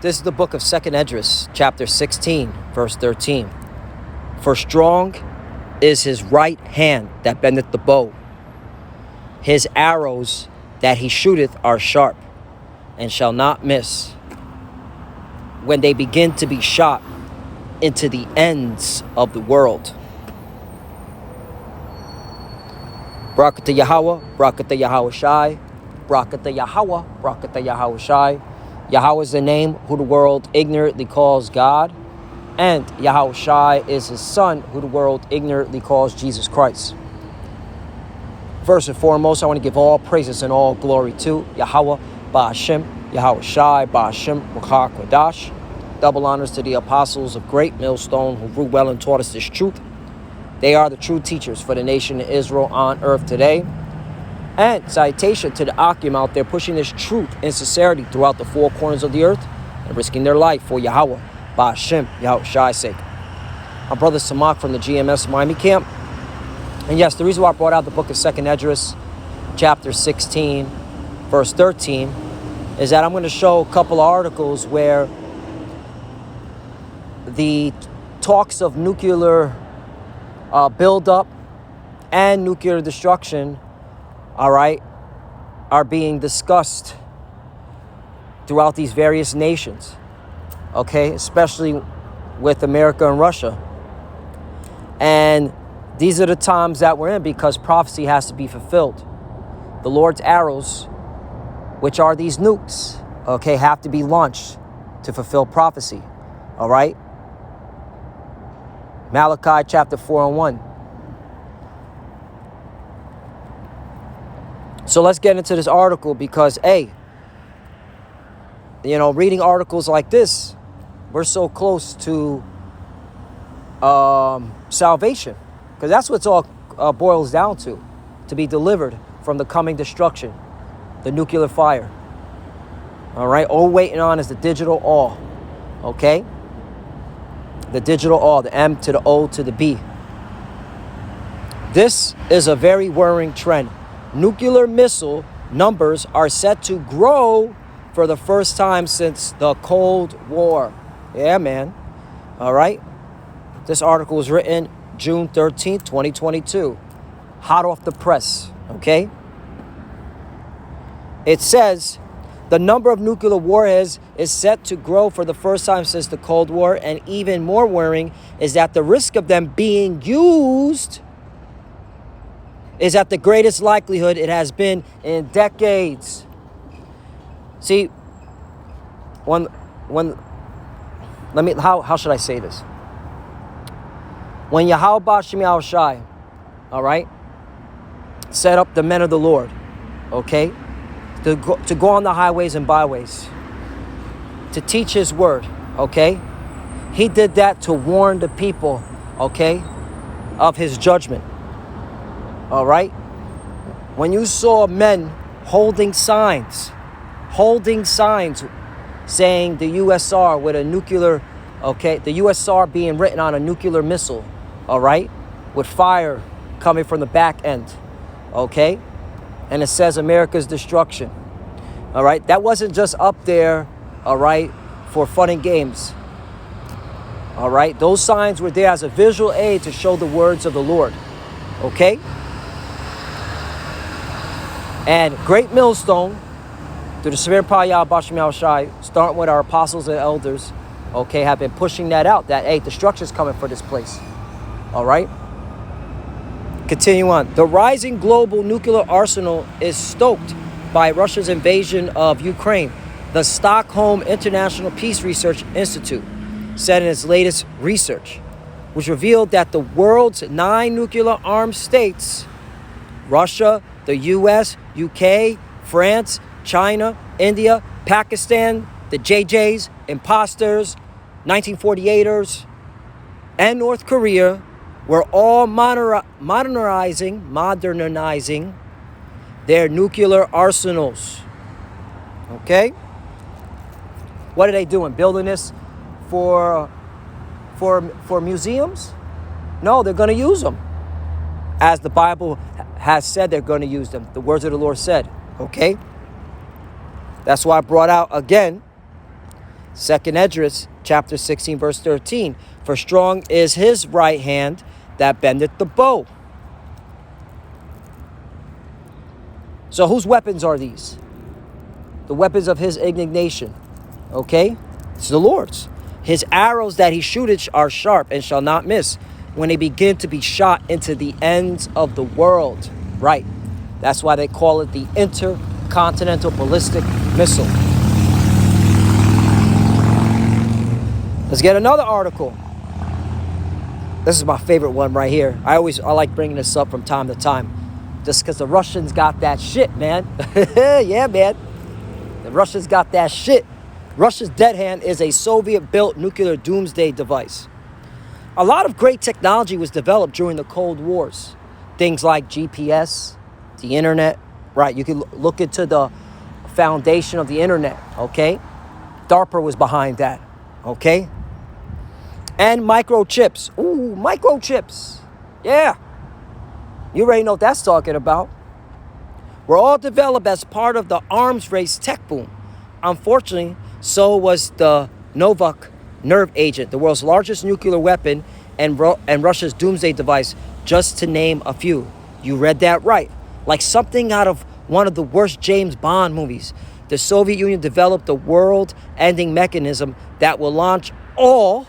This is the book of 2nd Esdras, chapter 16, verse 13. For strong is his right hand that bendeth the bow. His arrows that he shooteth are sharp, and shall not miss. When they begin to be shot into the ends of the world. Barakatah Yahweh, Barakatah Yahweh Shai, Barakatah Yahweh, Barakatah Yahweh Shai. Yahweh is the name who the world ignorantly calls God, and Yahweh Shai is his son who the world ignorantly calls Jesus Christ. First and foremost, I want to give all praises and all glory to Yahweh Ba'ashem, Yahweh Shai Ba'ashem, Ruach HaKodesh. Double honors to the apostles of Great Millstone who grew well and taught us this truth. They are the true teachers for the nation of Israel on earth today. And citation to the Akim out there pushing this truth and sincerity throughout the four corners of the earth and risking their life for Yahweh, Ba'ashem, Yahweh Shai's sake. I'm Brother Samak from the GMS Miami camp. And yes, the reason why I brought out the book of 2nd Esdras, chapter 16, verse 13, is that I'm going to show a couple of articles where the talks of nuclear buildup and nuclear destruction, all right, are being discussed throughout these various nations, okay, especially with America and Russia. And these are the times that we're in because prophecy has to be fulfilled. The Lord's arrows, which are these nukes, okay, have to be launched to fulfill prophecy, all right? Malachi chapter 4 and 1. So let's get into this article because, hey, you know, reading articles like this, we're so close to salvation. Because that's what it all boils down to be delivered from the coming destruction, the nuclear fire. All right, all we're waiting on is the digital awe, okay? The digital awe, the M to the O to the B. This is a very worrying trend. Nuclear missile numbers are set to grow for the first time since the Cold War. Yeah, man. All right. This article was written June 13th, 2022. Hot off the press. Okay. It says the number of nuclear warheads is set to grow for the first time since the Cold War. And even more worrying is that the risk of them being used is at the greatest likelihood it has been in decades. See, how should I say this? When Yahweh Ba'ashem Yahweh Shai, all right, set up the men of the Lord, okay, to go on the highways and byways, to teach his word, okay, he did that to warn the people, okay, of his judgment. All right. When you saw men holding signs saying the USR with a nuclear, okay, the USR being written on a nuclear missile, all right, with fire coming from the back end, okay, and it says America's destruction, all right, that wasn't just up there, all right, for fun and games, all right, those signs were there as a visual aid to show the words of the Lord, okay. And Great Millstone, through the severe power of Yahweh Ba'ashem Yahweh Shai, starting with our apostles and elders, okay, have been pushing that out, that, hey, destruction's coming for this place. All right? Continue on. The rising global nuclear arsenal is stoked by Russia's invasion of Ukraine. The Stockholm International Peace Research Institute said in its latest research, which revealed that the world's 9 nuclear armed states, Russia, the U.S., UK, France, China, India, Pakistan, the JJs, imposters, 1948ers, and North Korea were all modernizing their nuclear arsenals. Okay? What are they doing? Building this for museums? No, they're going to use them. As the Bible has said they're going to use them. The words of the Lord said. Okay? That's why I brought out again Second Esdras, chapter 16, verse 13. For strong is his right hand that bendeth the bow. So whose weapons are these? The weapons of his indignation. Okay? It's the Lord's. His arrows that he shooteth are sharp and shall not miss when they begin to be shot into the ends of the world. Right. That's why they call it the intercontinental ballistic missile. Let's get another article. This is my favorite one right here. I like bringing this up from time to time, just because the Russians got that shit, man. Yeah, man. The Russians got that shit. Russia's dead hand is a Soviet-built nuclear doomsday device. A lot of great technology was developed during the Cold Wars. Things like GPS, the internet, right? You can look into the foundation of the internet, okay? DARPA was behind that, okay? And microchips. Ooh, microchips. Yeah. You already know what that's talking about. Were all developed as part of the arms race tech boom. Unfortunately, so was the Novak nerve agent, the world's largest nuclear weapon, and Russia's doomsday device, just to name a few. You read that right. Like something out of one of the worst James Bond movies. The Soviet Union developed the world-ending mechanism that will launch all,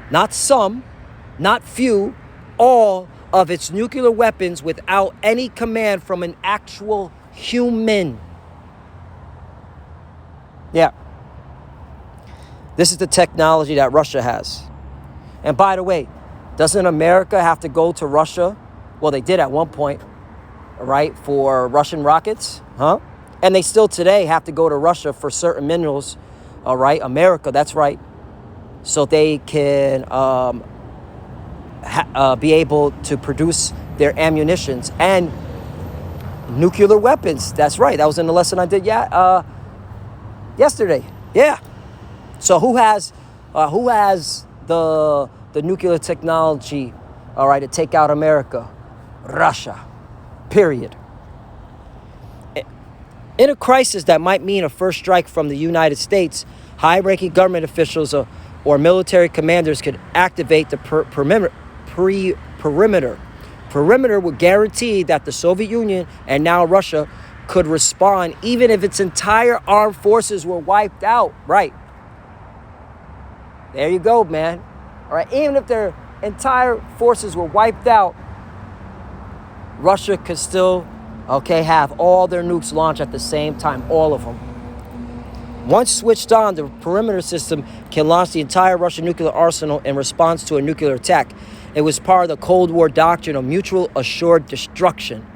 not some, not few, all of its nuclear weapons without any command from an actual human. Yeah. This is the technology that Russia has. And by the way, doesn't America have to go to Russia? Well, they did at one point, right, for Russian rockets, huh? And they still today have to go to Russia for certain minerals, all right? America, that's right. So they can be able to produce their ammunitions and nuclear weapons. That's right. That was in the lesson I did yesterday. Yeah. So who has the nuclear technology, all right, to take out America? Russia. Period. In a crisis that might mean a first strike from the United States, high-ranking government officials or military commanders could activate the perimeter. Perimeter would guarantee that the Soviet Union and now Russia could respond even if its entire armed forces were wiped out. Right. There you go, man. All right. Even if their entire forces were wiped out, Russia could still, okay, have all their nukes launched at the same time, all of them. Once switched on, the perimeter system can launch the entire Russian nuclear arsenal in response to a nuclear attack. It was part of the Cold War doctrine of mutual assured destruction.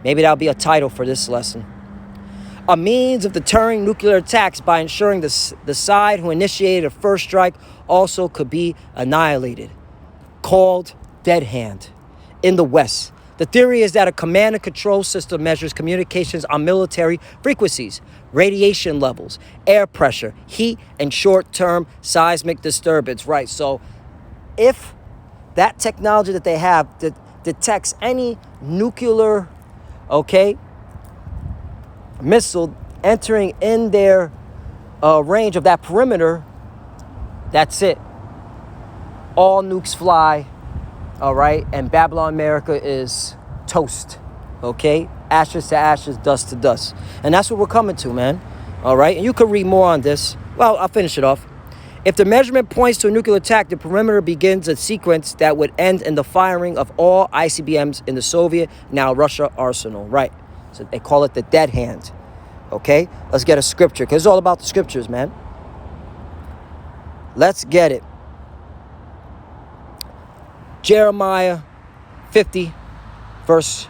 Maybe that'll be a title for this lesson. A means of deterring nuclear attacks by ensuring the side who initiated a first strike also could be annihilated. Called dead hand. In the West, the theory is that a command and control system measures communications on military frequencies, radiation levels, air pressure, heat, and short-term seismic disturbance. Right, so if that technology that they have detects any nuclear, okay, missile entering in their range of that perimeter, that's it. All nukes fly, all right? And Babylon, America is toast, okay? Ashes to ashes, dust to dust. And that's what we're coming to, man, all right? And you can read more on this. Well, I'll finish it off. If the measurement points to a nuclear attack, the perimeter begins a sequence that would end in the firing of all ICBMs in the Soviet, now Russia arsenal, right? So they call it the dead hand, okay? Let's get a scripture, because it's all about the scriptures, man. Let's get it. Jeremiah 50, verse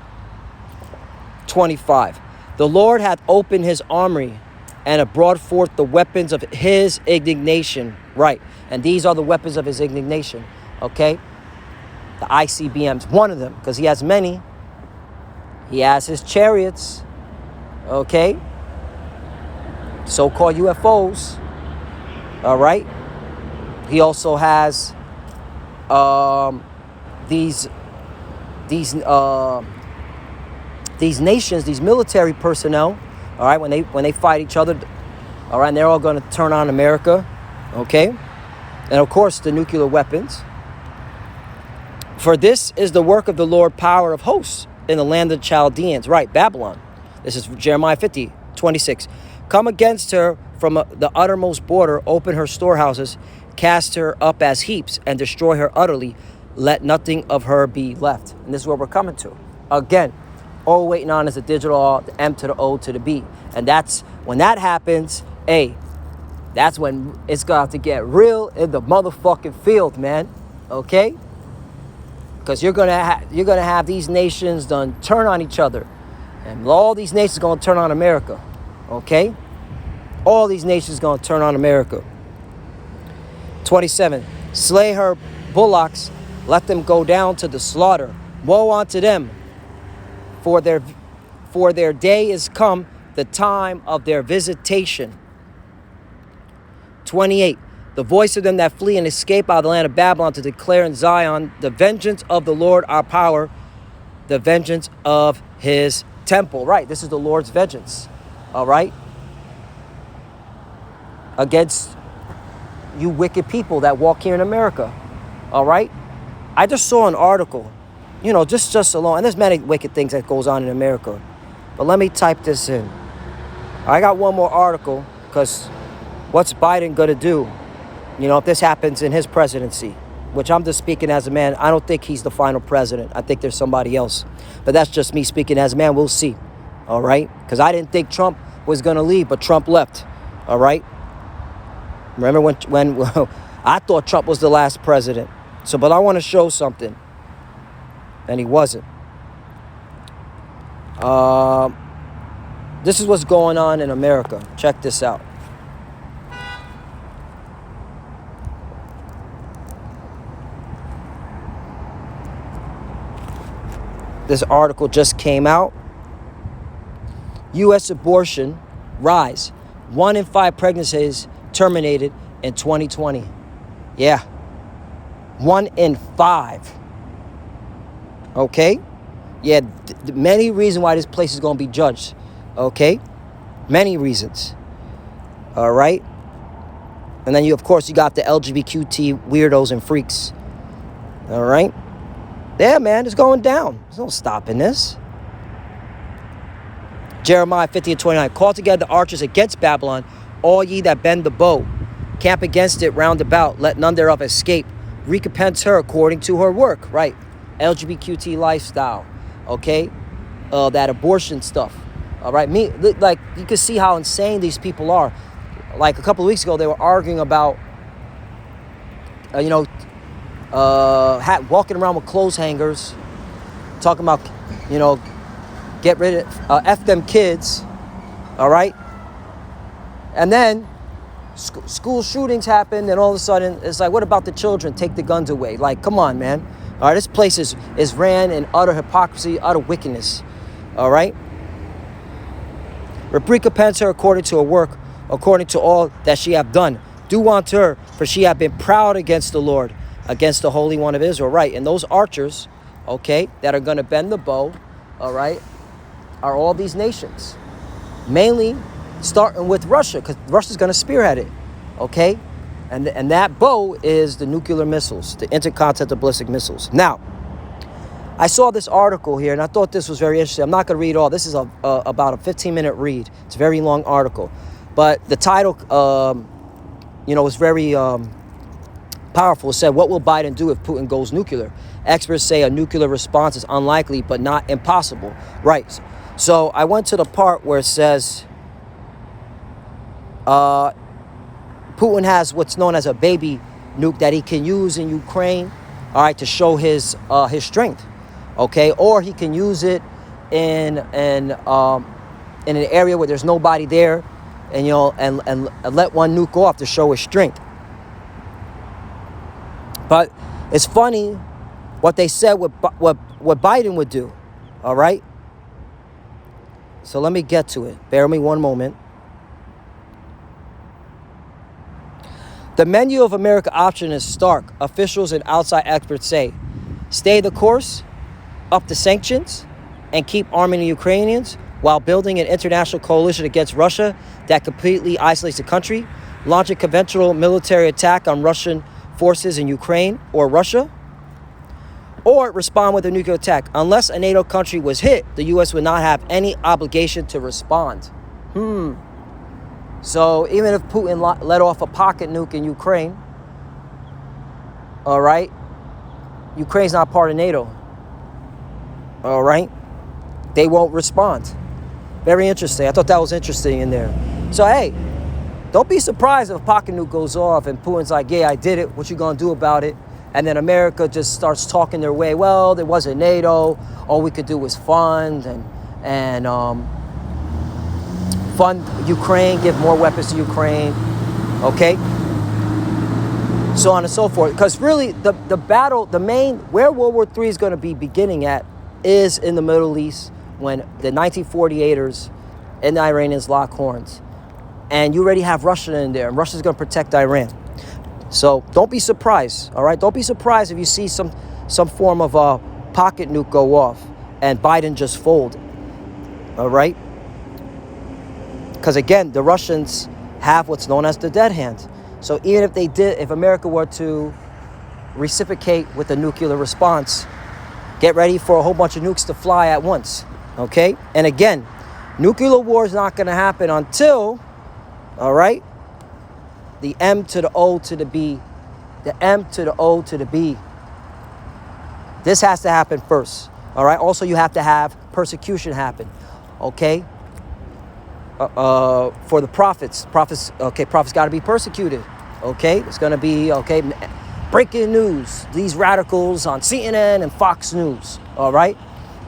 25. The Lord hath opened his armory and have brought forth the weapons of his indignation. Right. And these are the weapons of his indignation. Okay. The ICBMs. One of them, because he has many. He has his chariots. Okay. So-called UFOs. All right. He also has these nations, these military personnel, all right, when they fight each other, All right, and they're all going to turn on America. Okay? And of course, the nuclear weapons. For this is the work of the Lord, power of hosts in the land of the Chaldeans. Right, Babylon. This is Jeremiah 50:26. Come against her from the uttermost border, open her storehouses, cast her up as heaps, and destroy her utterly. Let nothing of her be left. And this is where we're coming to. Again, all we're waiting on is the digital R, the M to the O to the B. And that's when that happens, that's when it's going to have to get real in the motherfucking field, man. Okay? Because you're gonna have these nations done turn on each other. And all these nations going to turn on America. Okay? All these nations going to turn on America. 27. Slay her bullocks. Let them go down to the slaughter. Woe unto them. For their day is come, the time of their visitation. 28. The voice of them that flee and escape out of the land of Babylon to declare in Zion the vengeance of the Lord our power, the vengeance of his temple. Right, this is the Lord's vengeance. All right? Against you wicked people that walk here in America. All right? I just saw an article, just alone, and there's many wicked things that goes on in America. But let me type this in. I got one more article, because what's Biden going to do? If this happens in his presidency, which I'm just speaking as a man, I don't think he's the final president. I think there's somebody else. But that's just me speaking as a man. We'll see. All right? Because I didn't think Trump was going to leave, but Trump left. All right? Remember when I thought Trump was the last president. But I want to show something. And he wasn't. This is what's going on in America. Check this out. This article just came out. U.S. abortion rise. 1 in 5 pregnancies terminated in 2020. Yeah. 1 in 5. Okay? Yeah, many reasons why this place is going to be judged. Okay? Many reasons. All right? And then, of course, you got the LGBTQ weirdos and freaks. All right? Yeah, man, it's going down. There's no stopping this. Jeremiah 50:29. Call together the archers against Babylon, all ye that bend the bow. Camp against it round about. Let none thereof escape. Recompense her according to her work. Right. LGBTQ lifestyle. Okay. That abortion stuff. All right. Like, you can see how insane these people are. Like, a couple of weeks ago, they were arguing about, walking around with clothes hangers, talking about, get rid of, F them kids, all right? And then school shootings happen, and all of a sudden, it's like, what about the children? Take the guns away. Like, come on, man. All right, this place is ran in utter hypocrisy, utter wickedness, all right? Recompense her according to her work, according to all that she hath done. Do unto her, for she hath been proud against the Lord, against the Holy One of Israel. Right, and those archers, okay, that are going to bend the bow, all right, are all these nations. Mainly starting with Russia, because Russia's going to spearhead it, okay? And that bow is the nuclear missiles, the intercontinental ballistic missiles. Now, I saw this article here, and I thought this was very interesting. I'm not going to read all. This is about a 15-minute read. It's a very long article. But the title, was very powerful. It said, what will Biden do if Putin goes nuclear? Experts say a nuclear response is unlikely, but not impossible. Right. So I went to the part where it says Putin has what's known as a baby nuke that he can use in Ukraine, all right, to show his strength, okay? Or he can use it in an area where there's nobody there, and and let one nuke off to show his strength. But it's funny what they said what Biden would do, all right? So let me get to it. Bear with me one moment. The menu of America option is stark. Officials and outside experts say, stay the course, up the sanctions, and keep arming the Ukrainians, while building an international coalition against Russia that completely isolates the country, launch a conventional military attack on Russian forces in Ukraine or Russia, or respond with a nuclear attack. Unless a NATO country was hit, the U.S. would not have any obligation to respond. So even if Putin let off a pocket nuke in Ukraine, all right, Ukraine's not part of NATO, all right, they won't respond. Very interesting. I thought that was interesting in there. So, hey, don't be surprised if a pocket nuke goes off and Putin's like, yeah, I did it. What you gonna do about it? And then America just starts talking their way. Well, there wasn't NATO. All we could do was fund and fund Ukraine, give more weapons to Ukraine. Okay? So on and so forth. Because really, the battle, where World War III is going to be beginning at is in the Middle East when the 1948ers and the Iranians lock horns. And you already have Russia in there, and Russia's going to protect Iran. So don't be surprised, all right? Don't be surprised if you see some form of a pocket nuke go off and Biden just fold, all right? Because again, the Russians have what's known as the dead hand. So even if America were to reciprocate with a nuclear response, get ready for a whole bunch of nukes to fly at once, okay? And again, nuclear war is not going to happen until, all right, the M to the O to the B, the M to the O to the B. This has to happen first, all right? Also, you have to have persecution happen, okay? For the prophets, prophets got to be persecuted, okay? It's going to be, okay, breaking news, these radicals on CNN and Fox News, all right?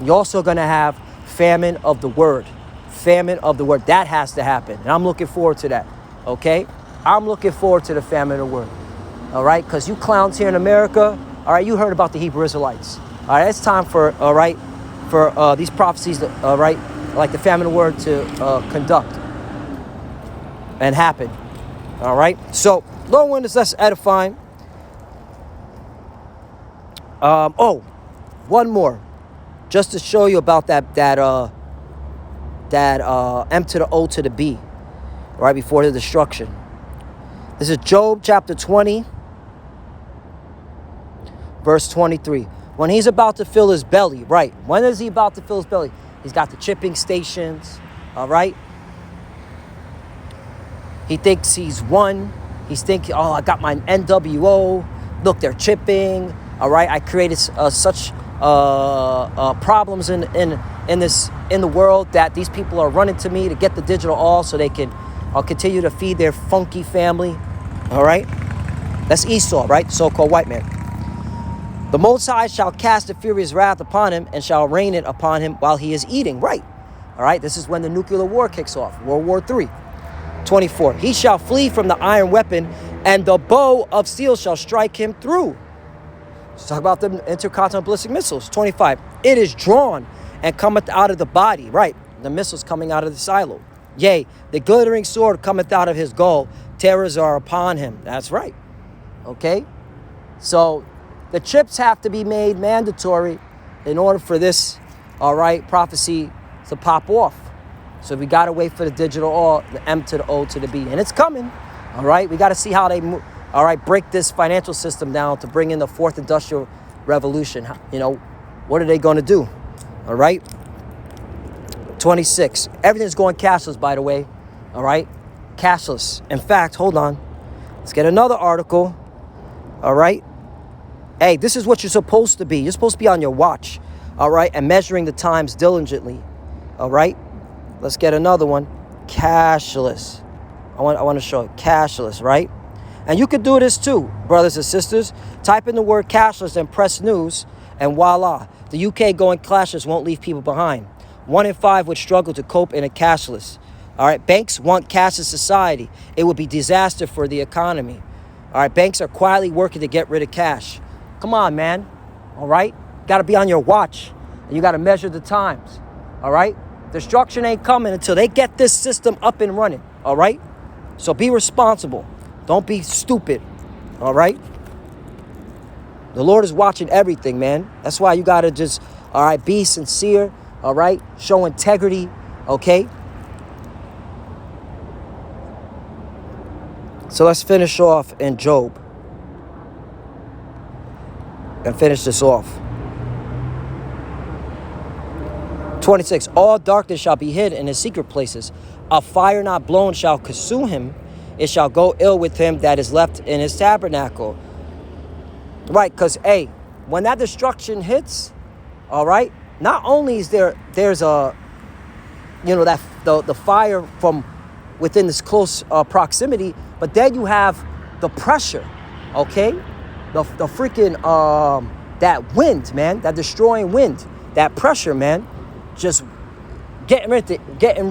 You're also going to have famine of the word. Famine of the word. That has to happen. And I'm looking forward to that, okay? I'm looking forward to the famine of the word, all right? Because you clowns here in America, all right, you heard about the Hebrew Israelites. All right, it's time for, all right, for these prophecies, all right, like the famine of the word to conduct and happen, all right? So, long winded, less edifying. One more, just to show you about that M to the O to the B, right before the destruction. This is Job chapter 20, verse 23. When he's about to fill his belly, right? When is he about to fill his belly? He's got the chipping stations, all right? He thinks he's won. He's thinking, oh, I got my NWO. Look, they're chipping, all right? I created such problems in the world that these people are running to me to get the digital all so they can continue to feed their funky family, all right? That's Esau, right? So-called white man. The Most High shall cast a furious wrath upon him and shall rain it upon him while he is eating, right? All right, this is when the nuclear war kicks off, World War III. 24, he shall flee from the iron weapon and the bow of steel shall strike him through. Let's talk about the intercontinental ballistic missiles. 25, it is drawn and cometh out of the body, right? The missiles coming out of the silo. Yea, the glittering sword cometh out of his gall. Terrors are upon him. That's right. Okay? So the chips have to be made mandatory in order for this, all right, prophecy to pop off. So we got to wait for the digital all, the M to the O to the B. And it's coming, all right? We got to see how they, all right, break this financial system down to bring in the fourth industrial revolution. You know, what are they going to do? All right? 26. Everything's going cashless, by the way. All right? Cashless. In fact, hold on. Let's get another article. All right? Hey, this is what you're supposed to be. You're supposed to be on your watch. All right? And measuring the times diligently. All right? Let's get another one. Cashless. I want to show it. Cashless, right? And you could do this too, brothers and sisters. Type in the word cashless and press news, and voila. The UK going cashless won't leave people behind. 1 in 5 would struggle to cope in a cashless. All right, banks want cashless society. It would be disaster for the economy. All right, banks are quietly working to get rid of cash. Come on, man. All right, got to be on your watch, and you got to measure the times. All right, destruction ain't coming until they get this system up and running. All right, so be responsible. Don't be stupid. All right. The Lord is watching everything, man. That's why you got to just, all right, be sincere. All right, show integrity. Okay? So let's finish off in Job. And finish this off. 26. All darkness shall be hid in his secret places. A fire not blown shall consume him. It shall go ill with him that is left in his tabernacle. Right, because, hey, when that destruction hits, all right, not only is there's a, that the fire from within this close proximity, but then you have the pressure, okay? The freaking, that wind, man, that destroying wind, that pressure, man, just getting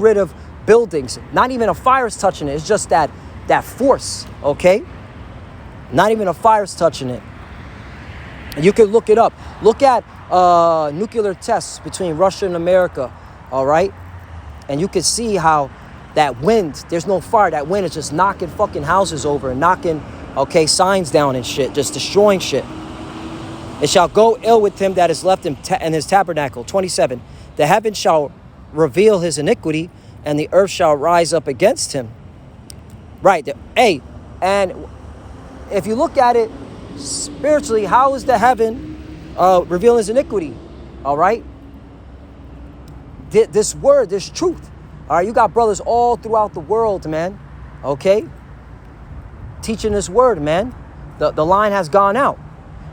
rid of buildings. Not even a fire's touching it. It's just that force, okay? Not even a fire's touching it. You can look it up. Look at nuclear tests between Russia and America, all right? And you can see how that wind, there's no fire. That wind is just knocking fucking houses over and knocking, okay, signs down and shit, just destroying shit. It shall go ill with him that is left in his tabernacle. 27. The heavens shall reveal his iniquity, and the earth shall rise up against him. Right. Hey, and if you look at it spiritually, how is the heaven revealing his iniquity? All right. This word, this truth. All right. You got brothers all throughout the world, man. Okay. Teaching this word, man. The line has gone out.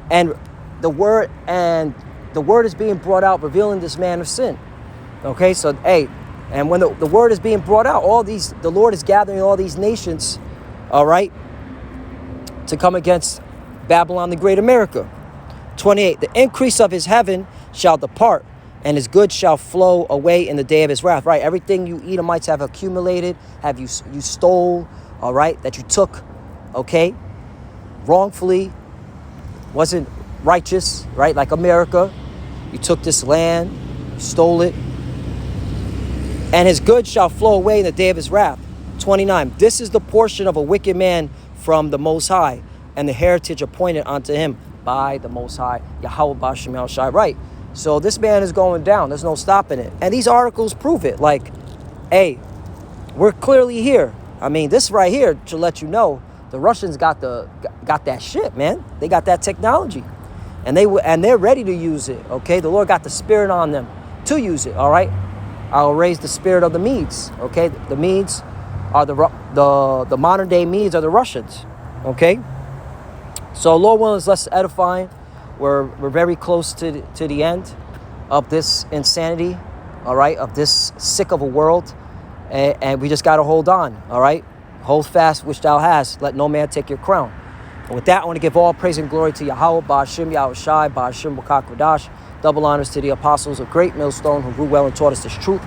And the word is being brought out, revealing this man of sin. Okay, so hey, and when the word is being brought out, the Lord is gathering all these nations, all right, to come against Babylon the Great America. 28. The increase of his heaven shall depart, and his goods shall flow away in the day of his wrath. Right, everything you Edomites have accumulated, you stole, all right, that you took, okay, wrongfully, wasn't righteous, right? Like America, you took this land, stole it, and his goods shall flow away in the day of his wrath. 29. This is the portion of a wicked man from the Most High, and the heritage appointed unto him by the Most High, Yahweh B'Shem Yahushai. Right. So this man is going down. There's no stopping it. And these articles prove it. Like, hey, we're clearly here. I mean, this right here to let you know, the Russians got that shit, man. They got that technology. And they're ready to use it, okay? The Lord got the spirit on them to use it, all right? I'll raise the spirit of the Medes, okay? The Medes are the modern day Medes are the Russians, okay? So Lord willing, is less edifying. We're very close to the end of this insanity, all right? Of this sick of a world, and we just got to hold on, all right? Hold fast which thou hast. Let no man take your crown. And with that, I want to give all praise and glory to Yahweh, Ba'ashem Yahushai, Ba'ashem B'Kakwadash. Double honors to the apostles of Great Millstone who grew well and taught us this truth.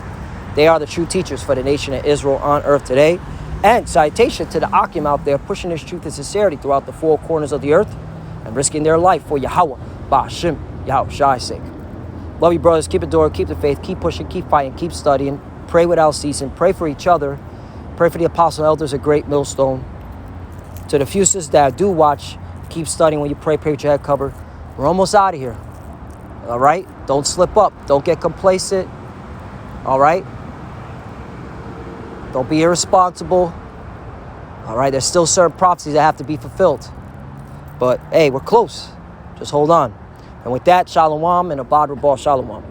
They are the true teachers for the nation of Israel on earth today. And citation to the Akim out there pushing this truth and sincerity throughout the four corners of the earth and risking their life for Yahweh, Ba'ashem Yahushai's sake. Love you, brothers. Keep adoring, keep the faith, keep pushing, keep fighting, keep studying. Pray without ceasing. Pray for each other. Pray for the apostle elders of Great Millstone. To the few sisters that do watch, keep studying when you pray with your head covered. We're almost out of here. All right? Don't slip up. Don't get complacent. All right? Don't be irresponsible. All right? There's still certain prophecies that have to be fulfilled. But, hey, we're close. Just hold on. And with that, shalom and abad rabal shalom.